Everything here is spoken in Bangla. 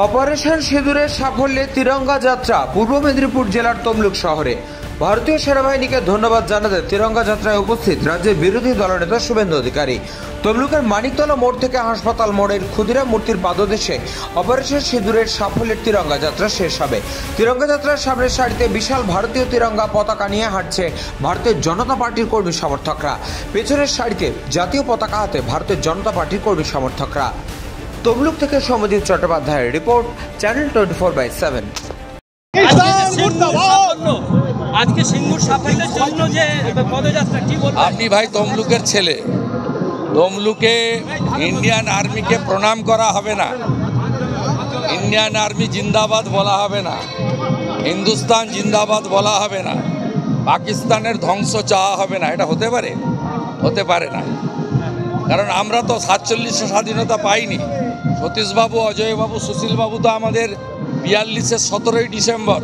অপারেশন সিঁদুরের সাফল্যে তিরঙ্গা যাত্রা পূর্ব মেদিনীপুর জেলার তমলুক শহরে। ভারতীয় সেনাবাহিনীকে ধন্যবাদ জানাতে তিরঙ্গা যাত্রায় উপস্থিত রাজ্যের বিরোধী দলনেতা শুভেন্দু অধিকারী। তমলুকের মানিকতলা মোড় থেকে হাসপাতাল মোড়ের ক্ষুদিরাম মূর্তির পাদদেশে অপারেশন সিঁদুরের সাফল্যের তিরঙ্গা যাত্রা শেষ হবে। তিরঙ্গা যাত্রার সামনের সারিতে বিশাল ভারতীয় তিরঙ্গা পতাকা নিয়ে হাঁটছে ভারতের জনতা পার্টির কর্মী সমর্থকরা। পেছনের সারিতে জাতীয় পতাকা হাতে ভারতের জনতা পার্টির কর্মী সমর্থকরা। তমলুক থেকে সৌম্যজিৎ চট্টোপাধ্যায়ের রিপোর্ট, চ্যানেল 24/7। আজকে সিঙ্গুর সাফল্যের জন্য যে পদযাত্রা, কি বলবো? আপনি ভাই তমলুকের ছেলে, তমলুকে ইন্ডিয়ান আর্মিকে প্রণাম করা হবে না, ইন্ডিয়ান আর্মি জিন্দাবাদ বলা হবে না, হিন্দুস্তান জিন্দাবাদ বলা হবে না, পাকিস্তানের ধ্বংস চাওয়া হবে না। এটা হতে পারে? হতে পারে না। কারণ আমরা তো 47-এ স্বাধীনতা পাইনি। সতীশবাবু, অজয়বাবু, সুশীলবাবু তো আমাদের 42-এর 17ই ডিসেম্বর